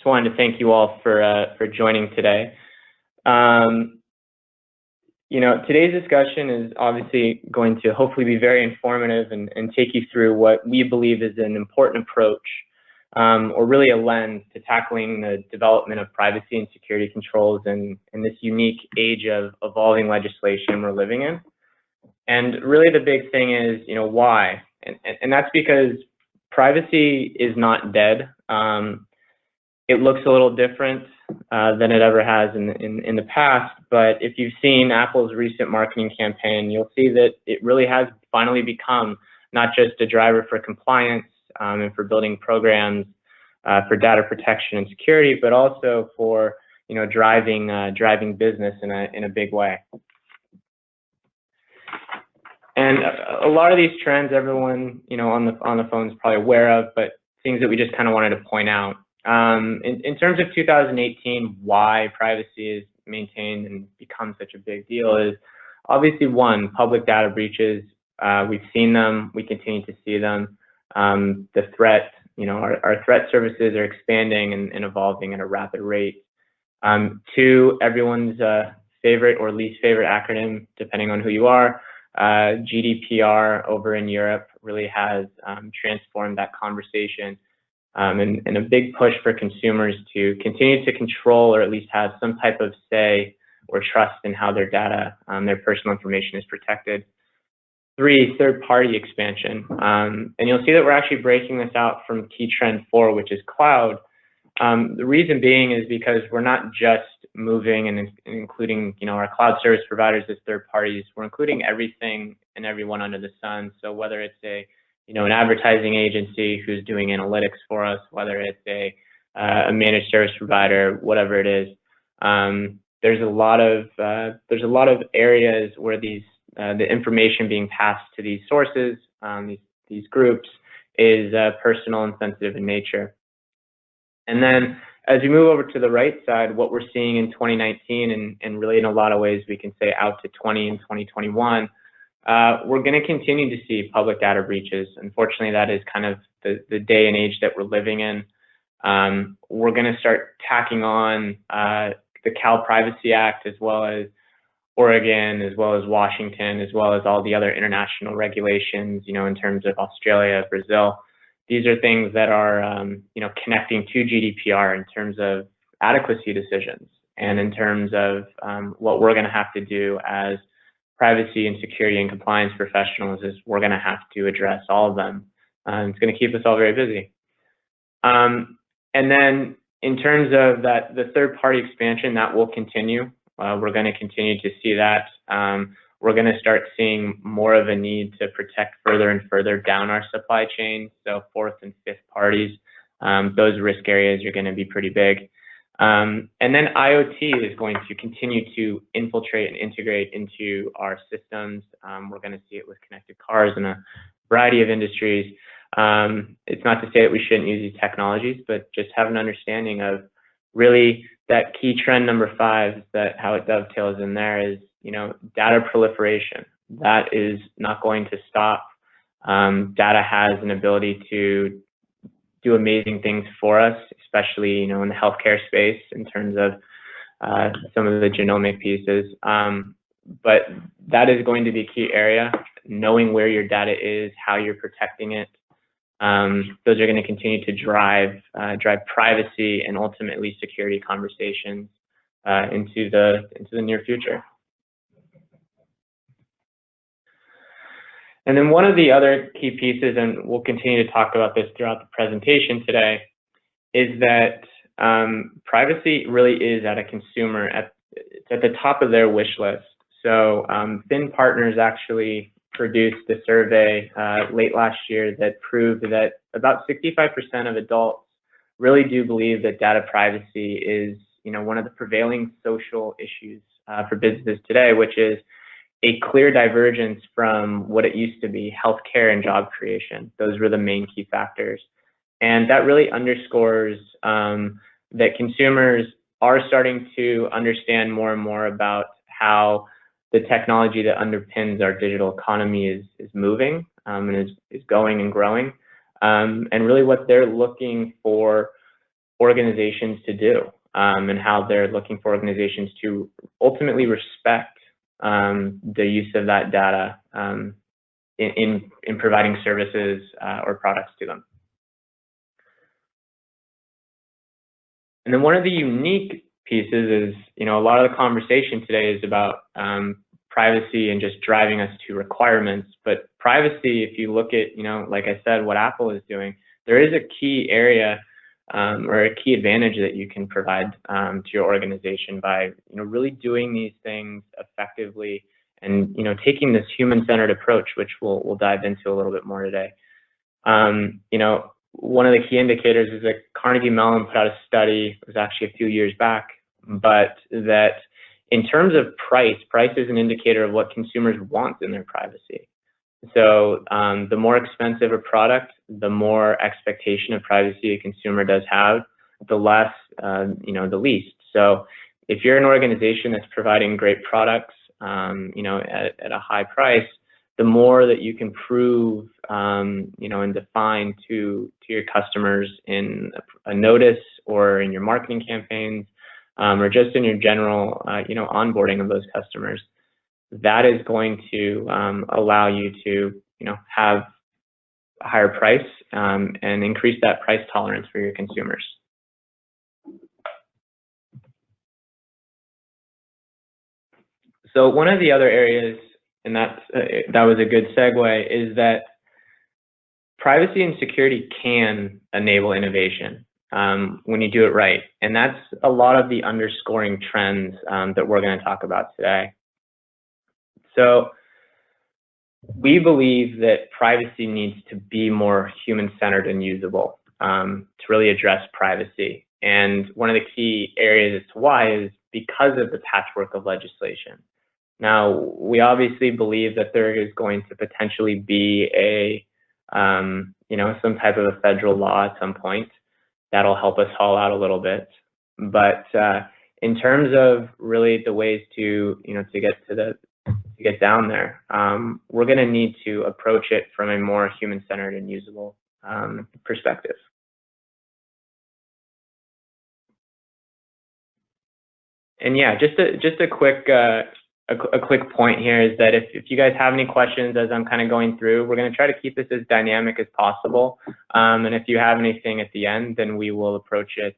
just wanted to thank you all for joining today. Today's discussion is obviously going to hopefully be very informative and take you through what we believe is an important approach, or really a lens to tackling the development of privacy and security controls in this unique age of evolving legislation we're living in. And really the big thing is, why? And that's because privacy is not dead. It looks a little different than it ever has in the past, but if you've seen Apple's recent marketing campaign, you'll see that it really has finally become not just a driver for compliance and for building programs for data protection and security, but also for driving business in a big way. And a lot of these trends, everyone on the phone is probably aware of, but things that we just kind of wanted to point out. In terms of 2018, why privacy is maintained and become such a big deal is obviously one, public data breaches. We've seen them, we continue to see them. The threat, our threat services are expanding and evolving at a rapid rate. Two, everyone's favorite or least favorite acronym, depending on who you are, GDPR over in Europe really has transformed that conversation. And a big push for consumers to continue to control or at least have some type of say or trust in how their data, their personal information is protected. Three, third-party expansion. And you'll see that we're actually breaking this out from key trend 4, which is cloud. The reason being is because we're not just moving and including our cloud service providers as third parties. We're including everything and everyone under the sun. So whether it's an advertising agency who's doing analytics for us, whether it's a managed service provider, whatever it is, there's a lot of areas where the information being passed to these sources, these groups, is personal and sensitive in nature. And then as we move over to the right side, what we're seeing in 2019 and really in a lot of ways we can say out to 2021. We're going to continue to see public data breaches. Unfortunately, that is kind of the day and age that we're living in. We're going to start tacking on the Cal Privacy Act, as well as Oregon, as well as Washington, as well as all the other international regulations, in terms of Australia, Brazil. These are things that are, connecting to GDPR in terms of adequacy decisions and in terms of what we're going to have to do as privacy and security and compliance professionals is we're going to have to address all of them. It's going to keep us all very busy. And then in terms of the third-party expansion, that will continue. We're going to continue to see that. We're going to start seeing more of a need to protect further and further down our supply chain. So fourth and fifth parties, those risk areas are going to be pretty big. And then IoT is going to continue to infiltrate and integrate into our systems. We're going to see it with connected cars in a variety of industries. It's not to say that we shouldn't use these technologies, but just have an understanding of really that key trend number 5, that how it dovetails in there is, data proliferation. That is not going to stop. Data has an ability to do amazing things for us, especially in the healthcare space in terms of some of the genomic pieces. But that is going to be a key area. Knowing where your data is, how you're protecting it, those are going to continue to drive privacy and ultimately security conversations into the near future. And then one of the other key pieces, and we'll continue to talk about this throughout the presentation today, is that privacy really is at a consumer, it's at the top of their wish list. So Fin Partners actually produced a survey late last year that proved that about 65% of adults really do believe that data privacy is one of the prevailing social issues for businesses today, which is a clear divergence from what it used to be, healthcare and job creation. Those were the main key factors. And that really underscores that consumers are starting to understand more and more about how the technology that underpins our digital economy is moving and is going and growing. And really what they're looking for organizations to do, and how they're looking for organizations to ultimately respect the use of that data in providing services or products to them. And then one of the unique pieces is, a lot of the conversation today is about privacy and just driving us to requirements. But privacy, if you look at, like I said, what Apple is doing, there is a key area or a key advantage that you can provide to your organization by, really doing these things effectively and, taking this human-centered approach, which we'll dive into a little bit more today. One of the key indicators is that Carnegie Mellon put out a study, it was actually a few years back, but that in terms of price is an indicator of what consumers want in their privacy. So the more expensive a product, the more expectation of privacy a consumer does have, the less, the least. So if you're an organization that's providing great products, at a high price, the more that you can prove, and define to your customers in a notice or in your marketing campaigns, or just in your general, onboarding of those customers, that is going to allow you to, have a higher price and increase that price tolerance for your consumers. So one of the other areas, and that was a good segue, is that privacy and security can enable innovation when you do it right. And that's a lot of the underscoring trends that we're going to talk about today. So we believe that privacy needs to be more human-centered and usable to really address privacy. And one of the key areas as to why is because of the patchwork of legislation. Now, we obviously believe that there is going to potentially be a, some type of a federal law at some point that'll help us haul out a little bit. But in terms of really the ways to, to get down there, we're going to need to approach it from a more human-centered and usable perspective. And yeah, just a quick point here is that if you guys have any questions as I'm kind of going through, we're going to try to keep this as dynamic as possible. And if you have anything at the end, then we will approach it.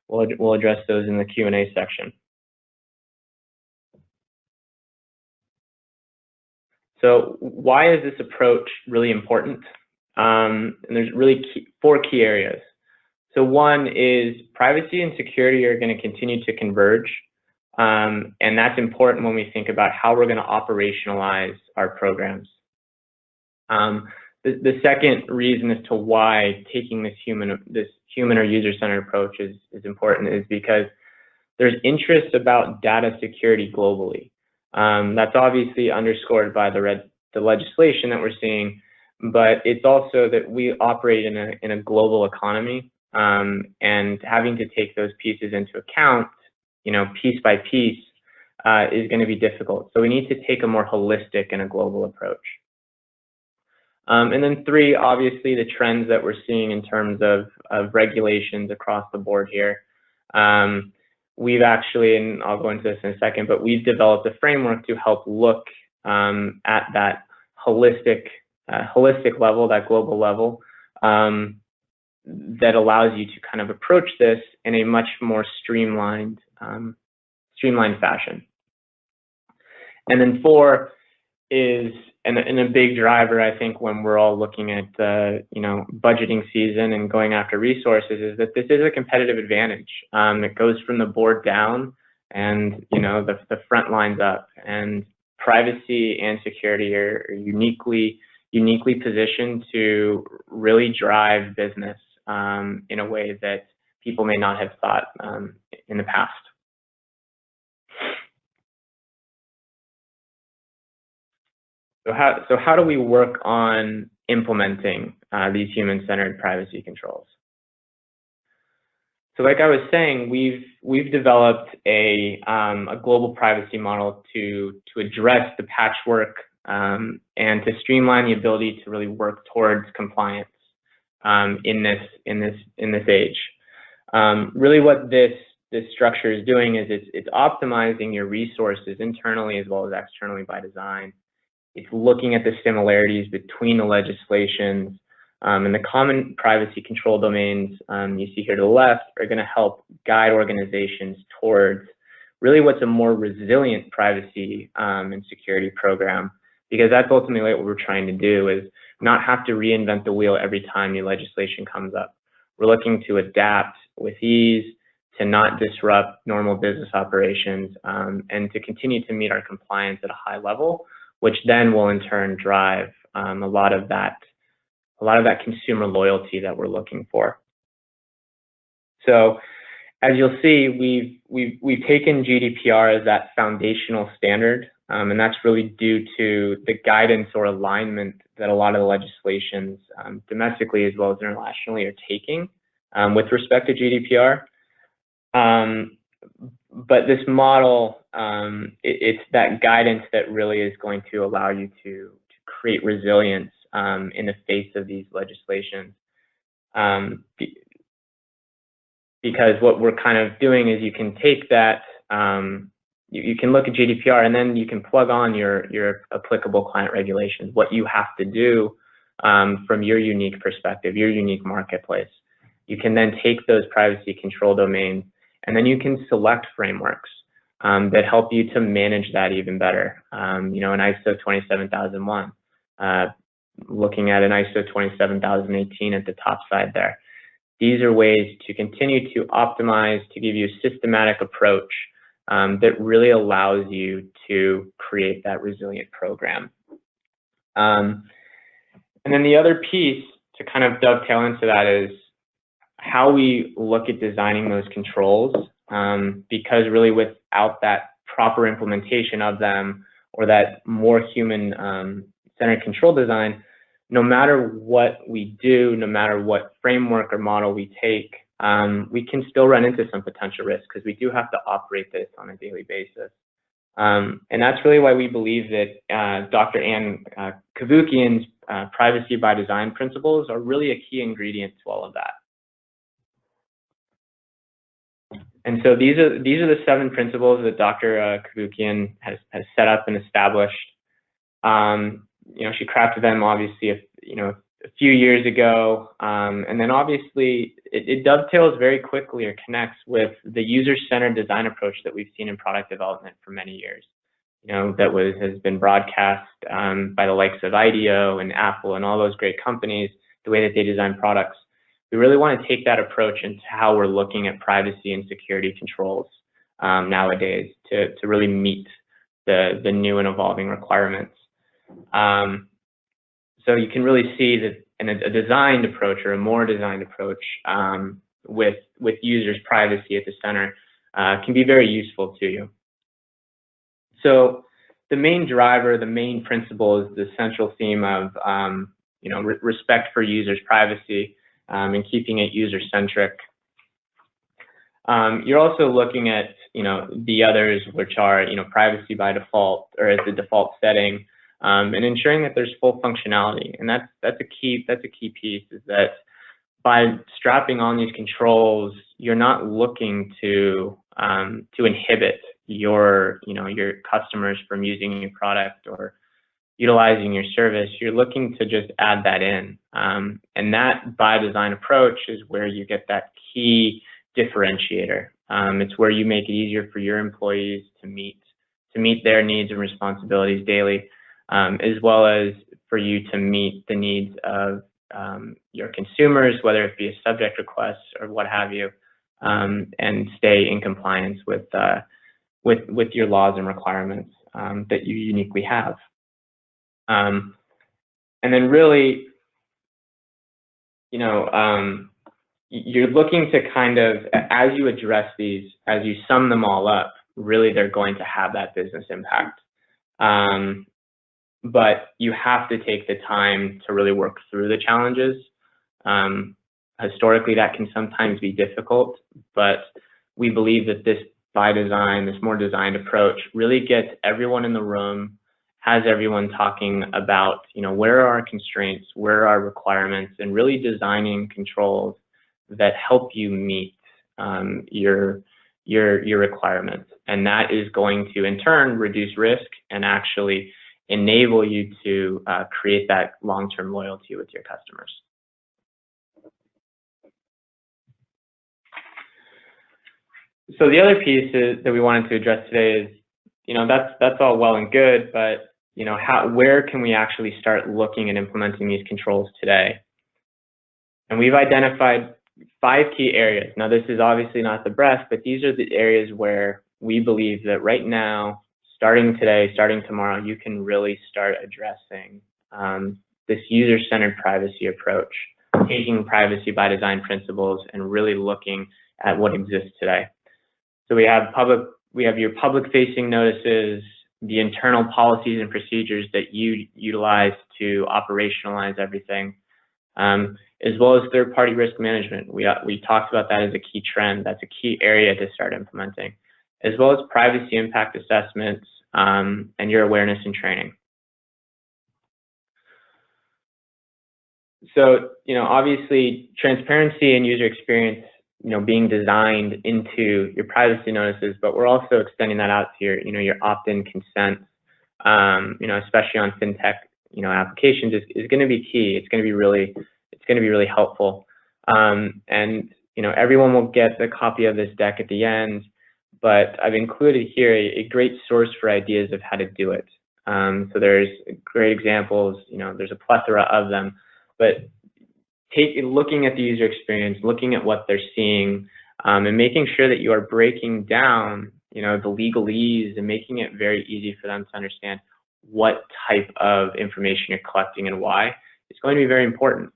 We'll address those in the Q&A section. So why is this approach really important? And there's really four key areas. So one is privacy and security are going to continue to converge. And that's important when we think about how we're going to operationalize our programs. The second reason as to why taking this human or user-centered approach is important is because there's interest about data security globally. That's obviously underscored by the legislation that we're seeing, but it's also that we operate in a global economy, and having to take those pieces into account, piece by piece, is going to be difficult. So we need to take a more holistic and a global approach. And then three, obviously the trends that we're seeing in terms of regulations across the board here. We've actually, and I'll go into this in a second, but we've developed a framework to help look at that holistic level, that global level, that allows you to kind of approach this in a much more streamlined fashion. And then four is, and a big driver, I think, when we're all looking at budgeting season and going after resources, is that this is a competitive advantage. It goes from the board down and the front lines up. And privacy and security are uniquely positioned to really drive business in a way that people may not have thought in the past. So how do we work on implementing these human-centered privacy controls? So like I was saying, we've developed a global privacy model to address the patchwork and to streamline the ability to really work towards compliance in this age. Really what this structure is doing is it's optimizing your resources internally as well as externally by design. It's looking at the similarities between the legislations, and the common privacy control domains you see here to the left are going to help guide organizations towards really what's a more resilient privacy and security program, because that's ultimately what we're trying to do, is not have to reinvent the wheel every time new legislation comes up. We're looking to adapt with ease, to not disrupt normal business operations, and to continue to meet our compliance at a high level, which then will in turn drive a lot of that consumer loyalty that we're looking for. So, as you'll see, we've taken GDPR as that foundational standard, and that's really due to the guidance or alignment that a lot of the legislations, domestically as well as internationally, are taking with respect to GDPR. But this model, it's that guidance that really is going to allow you to create resilience in the face of these legislations. Because what we're kind of doing is you can take that, you can look at GDPR and then you can plug on your applicable client regulations, what you have to do from your unique perspective, your unique marketplace. You can then take those privacy control domains and then you can select frameworks that help you to manage that even better. You know, an ISO 27001, looking at an ISO 27018 at the top side there. These are ways to continue to optimize, to give you a systematic approach that really allows you to create that resilient program. And then the other piece to kind of dovetail into that is how we look at designing those controls, because really without that proper implementation of them or that more human-centered control design, no matter what we do, no matter what framework or model we take, we can still run into some potential risks because we do have to operate this on a daily basis. And that's really why we believe that Dr. Ann Cavoukian's privacy by design principles are really a key ingredient to all of that. And so these are the 7 principles that Dr. Cavoukian has set up and established. You know, she crafted them obviously a few years ago, and then obviously it dovetails very quickly or connects with the user-centered design approach that we've seen in product development for many years. You know, that has been broadcast by the likes of IDEO and Apple and all those great companies, the way that they design products. We really want to take that approach into how we're looking at privacy and security controls nowadays to really meet the new and evolving requirements. So you can really see that in a designed approach or a more designed approach with users' privacy at the center can be very useful to you. So the main driver, the main principle is the central theme of respect for users' privacy and keeping it user-centric. You're also looking at the others, which are privacy by default or as the default setting. And ensuring that there's full functionality, and that's a key piece, is that by strapping on these controls, you're not looking to inhibit your customers from using your product or utilizing your service. You're looking to just add that in, and that by design approach is where you get that key differentiator. It's where you make it easier for your employees to meet their needs and responsibilities daily. As well as for you to meet the needs of your consumers, whether it be a subject request or what have you, and stay in compliance with your laws and requirements that you uniquely have. And then really, you're looking to kind of, as you address these, as you sum them all up, really they're going to have that business impact. But you have to take the time to really work through the challenges. Historically, that can sometimes be difficult, but we believe that this by design, this more designed approach, really gets everyone in the room, has everyone talking about, where are our constraints, where are our requirements, and really designing controls that help you meet your requirements, and that is going to in turn reduce risk and actually enable you to create that long-term loyalty with your customers. So the other piece that we wanted to address today is, that's all well and good, but where can we actually start looking and implementing these controls today? And we've identified 5 key areas. Now, this is obviously not the breadth, but these are the areas where we believe that right now, starting today, starting tomorrow, you can really start addressing this user-centered privacy approach, taking privacy by design principles and really looking at what exists today. So we have your public-facing notices, the internal policies and procedures that you utilize to operationalize everything, as well as third-party risk management. We talked about that as a key trend. That's a key area to start implementing, as well as privacy impact assessments and your awareness and training. So, obviously, transparency and user experience, being designed into your privacy notices, but we're also extending that out to your opt-in consent, especially on fintech, applications is going to be key. It's going to be really helpful. And, everyone will get a copy of this deck at the end, but I've included here a great source for ideas of how to do it. So there's great examples, there's a plethora of them, but looking at the user experience, looking at what they're seeing, and making sure that you are breaking down, the legalese and making it very easy for them to understand what type of information you're collecting and why is going to be very important.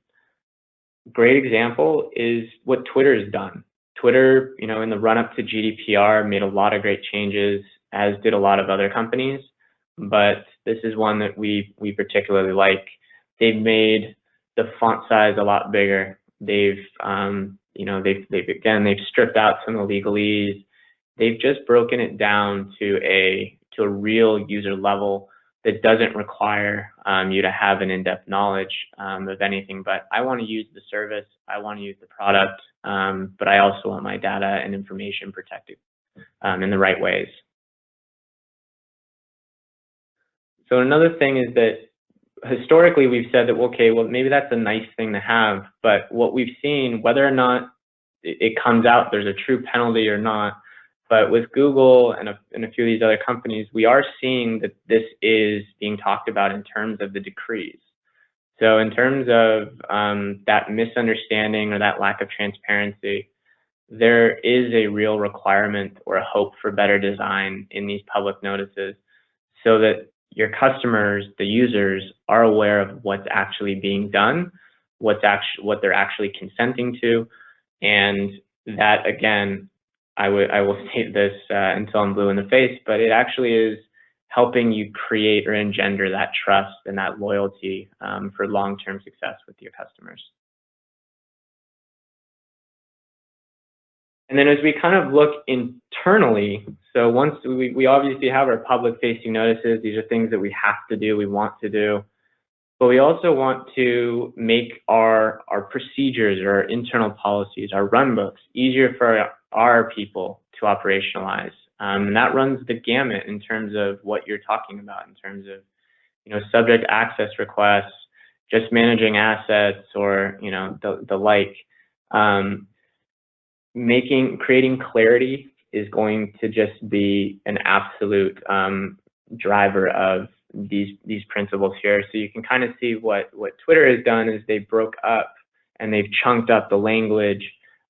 Great example is what Twitter has done. Twitter, in the run-up to GDPR, made a lot of great changes, as did a lot of other companies, but this is one that we particularly like. They've made the font size a lot bigger. They've stripped out some of the legalese. They've just broken it down to a real user level that doesn't require you to have an in-depth knowledge of anything, but I want to use the service, I want to use the product, but I also want my data and information protected in the right ways. So another thing is that historically we've said that, okay, well, maybe that's a nice thing to have, but what we've seen, whether or not it comes out, there's a true penalty or not, but with Google and a few of these other companies, we are seeing that this is being talked about in terms of the decrees. So in terms of that misunderstanding or that lack of transparency, there is a real requirement or a hope for better design in these public notices so that your customers, the users, are aware of what's actually being done, what they're actually consenting to, and that, again, I will state this until I'm blue in the face, but it actually is helping you create or engender that trust and that loyalty for long-term success with your customers. And then as we kind of look internally, so once we obviously have our public-facing notices, these are things that we have to do, we want to do, but we also want to make our procedures or our internal policies, our runbooks, easier for our people to operationalize. And that runs the gamut in terms of what you're talking about, in terms of, subject access requests, just managing assets, or, the like. Creating clarity is going to just be an absolute driver of these principles here. So you can kind of see what Twitter has done is they broke up and they've chunked up the language.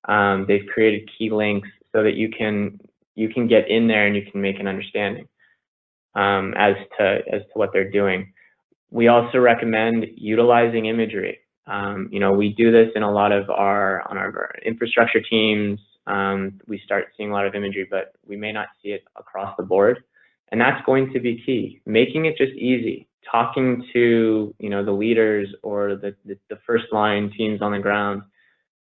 They've created key links so that you can get in there and you can make an understanding as to what they're doing. We also recommend utilizing imagery. We do this in a lot of our infrastructure teams. We start seeing a lot of imagery, but we may not see it across the board. And that's going to be key. Making it just easy. Talking to, the leaders or the first line teams on the ground.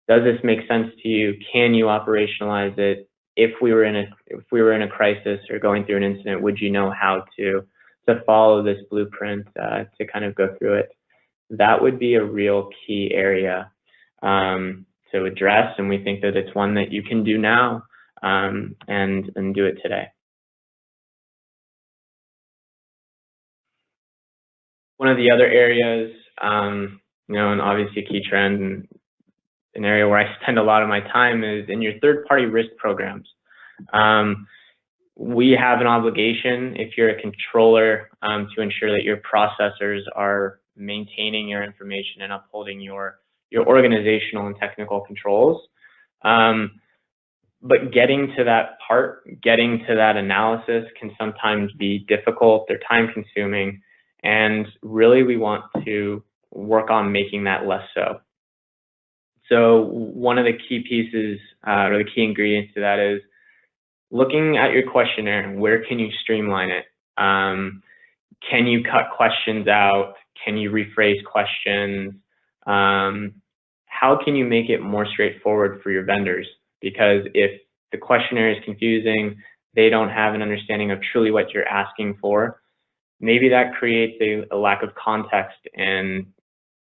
Does this make sense to you? Can you operationalize it? If we were in a crisis or going through an incident, would you know how to follow this blueprint to kind of go through it? That would be a real key area to to address, and we think that it's one that you can do now and do it today. One of the other areas, you know, and obviously a key trend and an area where I spend a lot of my time is in your third-party risk programs. We have an obligation, if you're a controller, to ensure that your processors are maintaining your information and upholding your organizational and technical controls. But getting to that part, getting to that analysis can sometimes be difficult, they're time-consuming, and really we want to work on making that less so. So one of the key pieces, or the key ingredients to that is looking at your questionnaire, where can you streamline it? Can you cut questions out? Can you rephrase questions? How can you make it more straightforward for your vendors? Because if the questionnaire is confusing, they don't have an understanding of truly what you're asking for, maybe that creates a lack of context in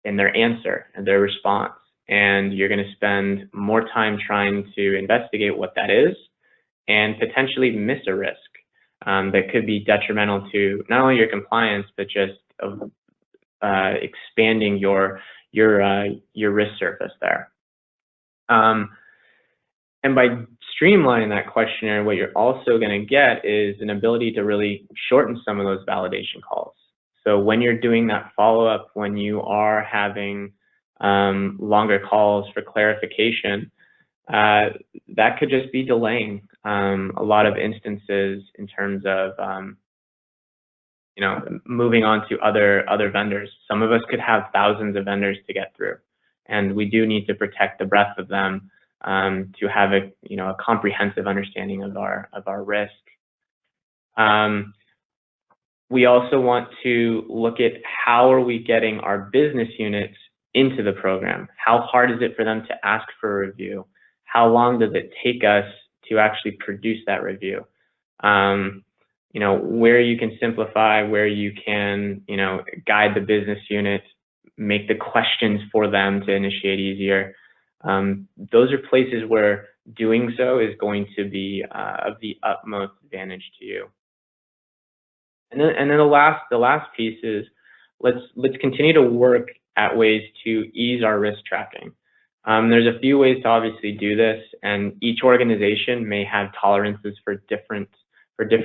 their answer and their response. And you're going to spend more time trying to investigate what that is and potentially miss a risk that could be detrimental to not only your compliance, but just expanding your risk surface there. And by streamlining that questionnaire, what you're also going to get is an ability to really shorten some of those validation calls. So when you're doing that follow-up, when you are having longer calls for clarification, that could just be delaying a lot of instances in terms of you know, moving on to other vendors. Some of us could have thousands of vendors to get through, and we do need to protect the breadth of them to have a comprehensive understanding of our risk. We also want to look at how are we getting our business units into the program? How hard is it for them to ask for a review? How long does it take us to actually produce that review? You know, where you can simplify, where you can, you know, guide the business unit, make the questions for them to initiate easier. Those are places where doing so is going to be of the utmost advantage to you. And then the last piece is let's continue to work at ways to ease our risk tracking. There's a few ways to obviously do this, and each organization may have tolerances for different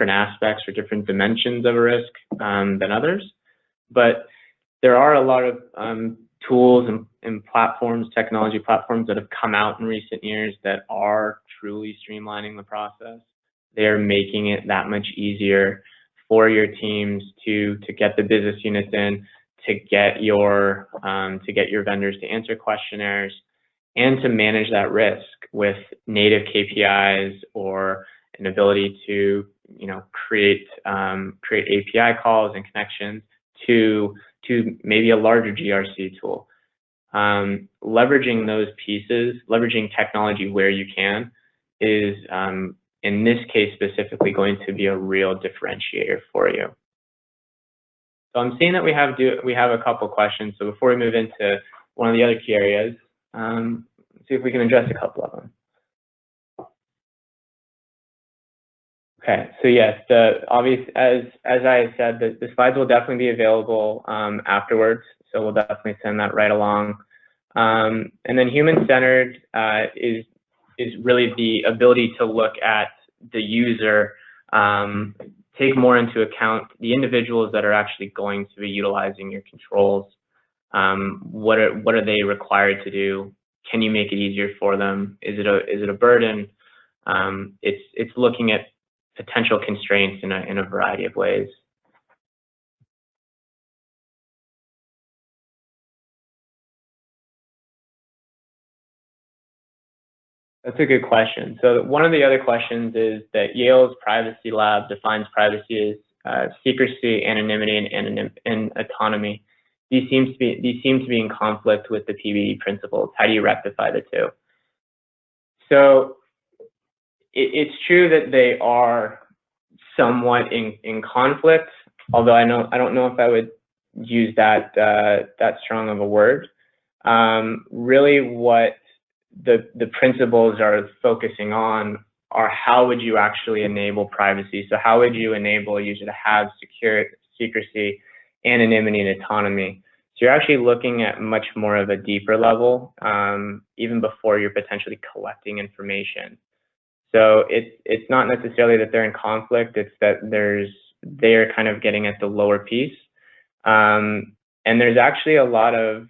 aspects or different dimensions of a risk than others. But there are a lot of tools and platforms, technology platforms that have come out in recent years that are truly streamlining the process. They're making it that much easier for your teams to get the business units in, to get your vendors to answer questionnaires, and to manage that risk with native KPIs or an ability to create API calls and connections to maybe a larger GRC tool. Leveraging those pieces, leveraging technology where you can, is in this case specifically going to be a real differentiator for you. So I'm seeing that we have a couple questions. So before we move into one of the other key areas, let's see if we can address a couple of them. Okay, so yes, as I said, the slides will definitely be available afterwards. So we'll definitely send that right along. And then human-centered is really the ability to look at the user, take more into account the individuals that are actually going to be utilizing your controls. What are they required to do? Can you make it easier for them? Is it a burden? It's looking at potential constraints in a variety of ways. That's a good question. So one of the other questions is that Yale's privacy lab defines privacy as secrecy, anonymity, and autonomy. These seem to be in conflict with the PBE principles. How do you rectify the two? So it's true that they are somewhat in conflict, although I don't know if I would use that strong of a word. Really, what the principles are focusing on are how would you actually enable privacy? So how would you enable a user to have secrecy, anonymity, and autonomy? So you're actually looking at much more of a deeper level, even before you're potentially collecting information. So it's not necessarily that they're in conflict, it's that they're kind of getting at the lower piece. And there's actually a lot of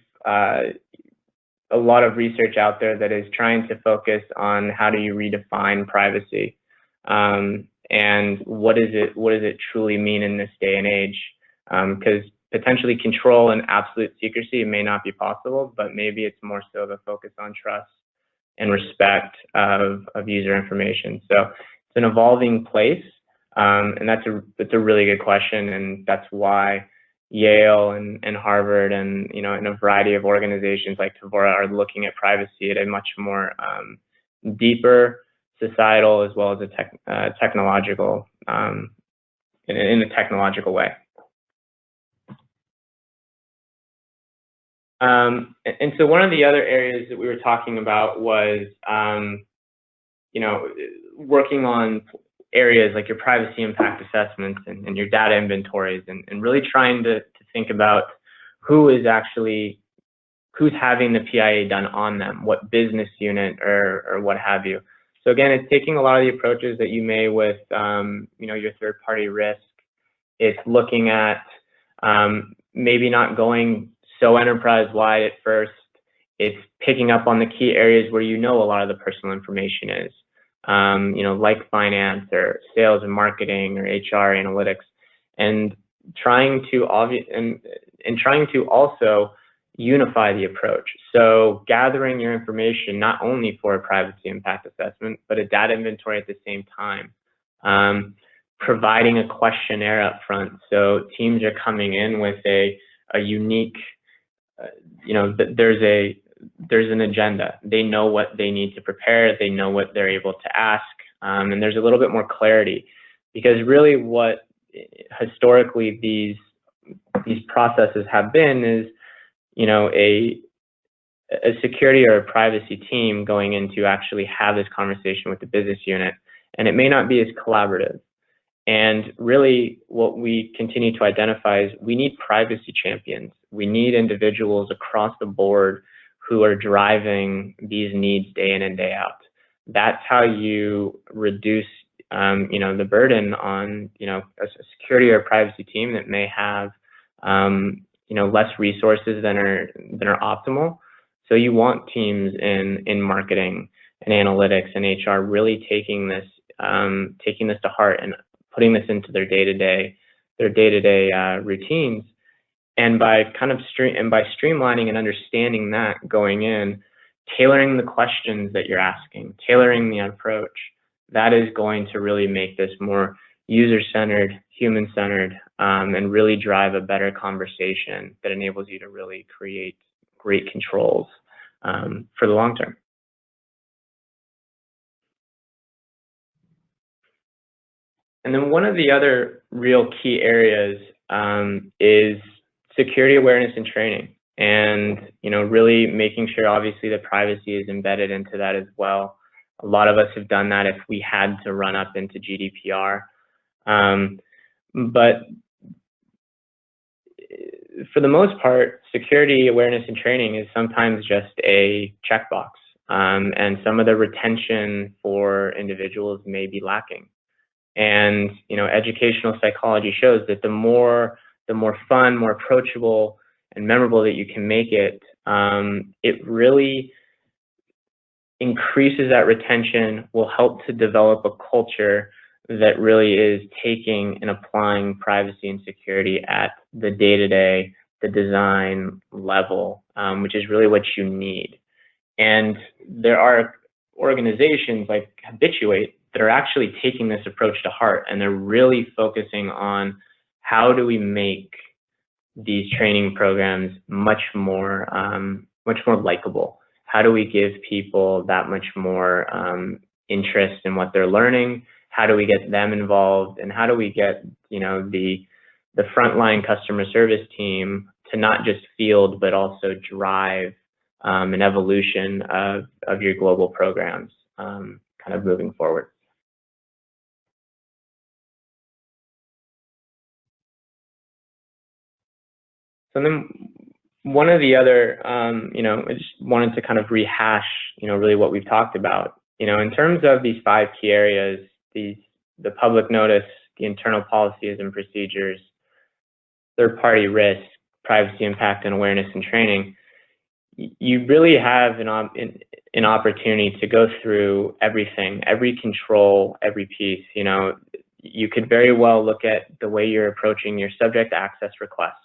research out there that is trying to focus on how do you redefine privacy, and what does it truly mean in this day and age? Because potentially control and absolute secrecy may not be possible, but maybe it's more so the focus on trust and respect of user information. So it's an evolving place, and that's a really good question, and that's why Yale and Harvard and in a variety of organizations like Tevora are looking at privacy at a much more deeper societal as well as a technological in a technological way. And so one of the other areas that we were talking about was working on areas like your privacy impact assessments and your data inventories, and really trying to think about who's having the PIA done on them, what business unit or what have you. So again, it's taking a lot of the approaches that you may with your third-party risk. It's looking at maybe not going so enterprise-wide at first. It's picking up on the key areas where a lot of the personal information is. Like finance or sales and marketing or HR analytics, and trying to also unify the approach. So gathering your information not only for a privacy impact assessment, but a data inventory at the same time. Providing a questionnaire up front, so teams are coming in with a unique, there's an agenda. They know what they need to prepare. They know what they're able to ask, and there's a little bit more clarity, because really what historically these processes have been is, a security or a privacy team going in to actually have this conversation with the business unit, and it may not be as collaborative. And really what we continue to identify is we need privacy champions. We need individuals across the board who are driving these needs day in and day out. That's how you reduce, the burden on, a security or privacy team that may have, less resources than are optimal. So you want teams in marketing and analytics and HR really taking this to heart and putting this into their day-to-day routines. And by streamlining and understanding that going in, tailoring the questions that you're asking, tailoring the approach, that is going to really make this more user-centered, human-centered, and really drive a better conversation that enables you to really create great controls for the long term. And then one of the other real key areas is security awareness and training, and really making sure obviously that privacy is embedded into that as well. A lot of us have done that if we had to run up into GDPR, but for the most part, security awareness and training is sometimes just a checkbox, and some of the retention for individuals may be lacking. And educational psychology shows that the more fun, more approachable, and memorable that you can make it, it really increases that retention, will help to develop a culture that really is taking and applying privacy and security at the day-to-day, the design level, which is really what you need. And there are organizations like Habituate that are actually taking this approach to heart, and they're really focusing on how do we make these training programs much more likable? How do we give people that much more interest in what they're learning? How do we get them involved? And how do we get the frontline customer service team to not just field but also drive an evolution of your global programs kind of moving forward. So then one of the other, I just wanted to kind of rehash, really what we've talked about. In terms of these 5 key areas, the public notice, the internal policies and procedures, third-party risk, privacy impact and awareness and training, you really have an opportunity to go through everything, every control, every piece. You could very well look at the way you're approaching your subject access requests.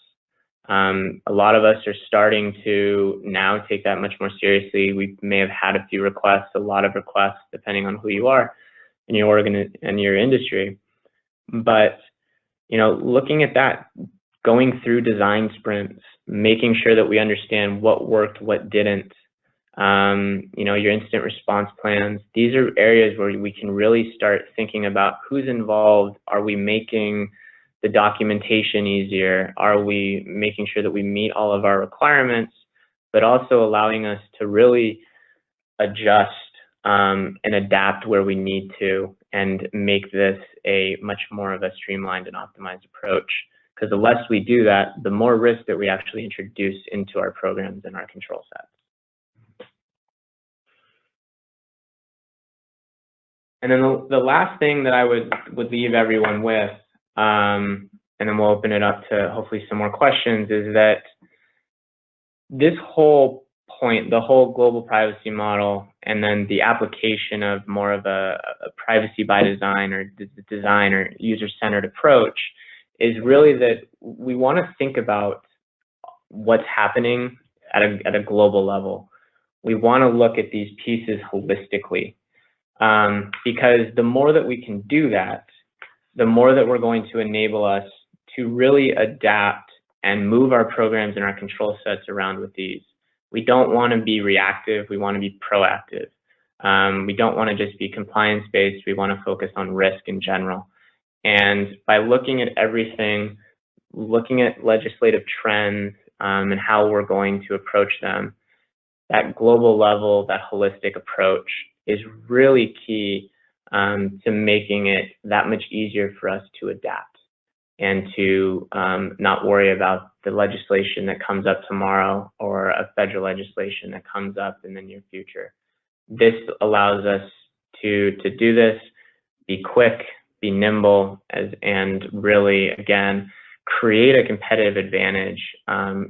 A lot of us are starting to now take that much more seriously. We may have had a few requests, a lot of requests, depending on who you are in your and your industry. But, looking at that, going through design sprints, making sure that we understand what worked, what didn't, your incident response plans. These are areas where we can really start thinking about who's involved. Are we making the documentation easier? Are we making sure that we meet all of our requirements, but also allowing us to really adjust and adapt where we need to and make this a much more of a streamlined and optimized approach? Because the less we do that, the more risk that we actually introduce into our programs and our control sets. And then the last thing that I would leave everyone with, and then we'll open it up to hopefully some more questions, is that this whole point, the whole global privacy model, and then the application of more of a privacy by design or design or user-centered approach, is really that we want to think about what's happening at a global level. We want to look at these pieces holistically, because the more that we can do that, the more that we're going to enable us to really adapt and move our programs and our control sets around with these. We don't want to be reactive, we want to be proactive. We don't want to just be compliance-based, we want to focus on risk in general. And by looking at everything, looking at legislative trends and how we're going to approach them, that global level, that holistic approach is really key to making it that much easier for us to adapt and to not worry about the legislation that comes up tomorrow or a federal legislation that comes up in the near future. This allows us to do this, be quick, be nimble, and really, again, create a competitive advantage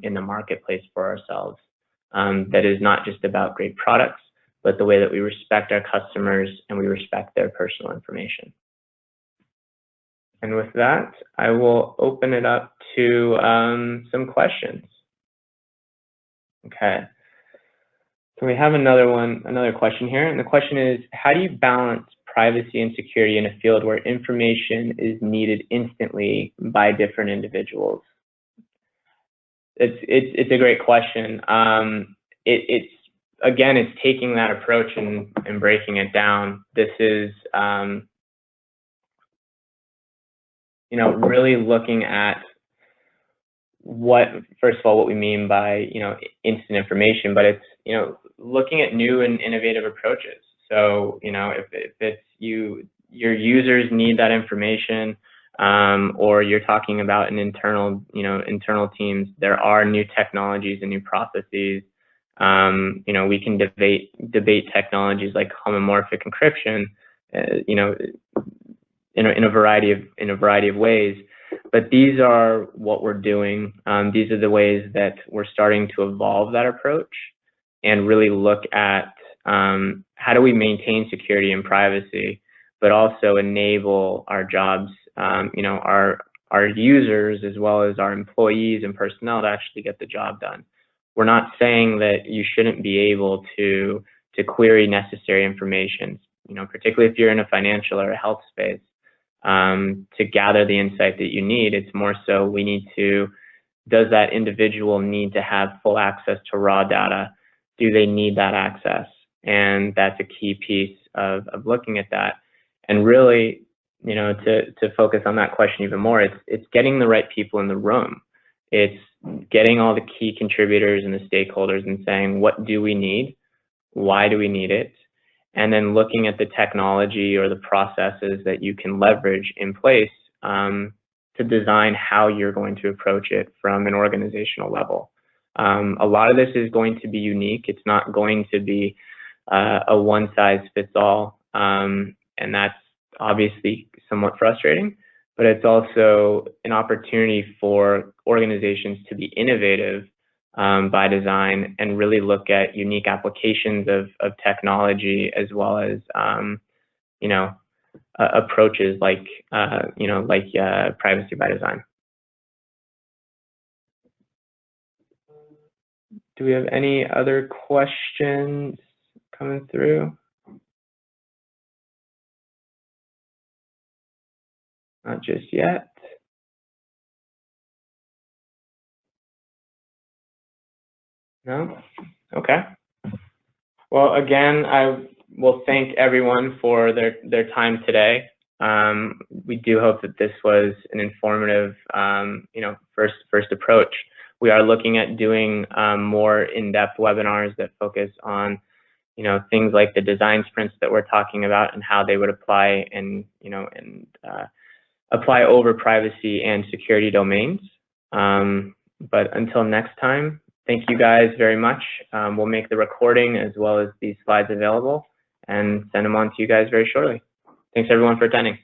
in the marketplace for ourselves that is not just about great products, but the way that we respect our customers and we respect their personal information. And with that, I will open it up to some questions. Okay. So we have another question here, and the question is, how do you balance privacy and security in a field where information is needed instantly by different individuals? It's a great question. Again, it's taking that approach and breaking it down. This is, really looking at first of all, what we mean by, instant information, but it's, looking at new and innovative approaches. So, if it's your users need that information, or you're talking about an internal teams, there are new technologies and new processes. We can debate technologies like homomorphic encryption, in a variety of ways. But these are what we're doing. These are the ways that we're starting to evolve that approach and really look at how do we maintain security and privacy, but also enable our jobs, our users as well as our employees and personnel to actually get the job done. We're not saying that you shouldn't be able to query necessary information, particularly if you're in a financial or a health space, to gather the insight that you need. It's more so does that individual need to have full access to raw data? Do they need that access? And that's a key piece of looking at that. And really, to focus on that question even more, it's getting the right people in the room. It's getting all the key contributors and the stakeholders and saying, what do we need? Why do we need it? And then looking at the technology or the processes that you can leverage in place to design how you're going to approach it from an organizational level. A lot of this is going to be unique. It's not going to be a one-size-fits-all, and that's obviously somewhat frustrating, but it's also an opportunity for organizations to be innovative by design and really look at unique applications of technology, as well as approaches like privacy by design. Do we have any other questions coming through? Not just yet. No? Okay. Well, again, I will thank everyone for their time today. We do hope that this was an informative, first approach. We are looking at doing more in-depth webinars that focus on, things like the design sprints that we're talking about and how they would apply and apply over privacy and security domains. But until next time, thank you guys very much. We'll make the recording as well as these slides available and send them on to you guys very shortly. Thanks everyone for attending.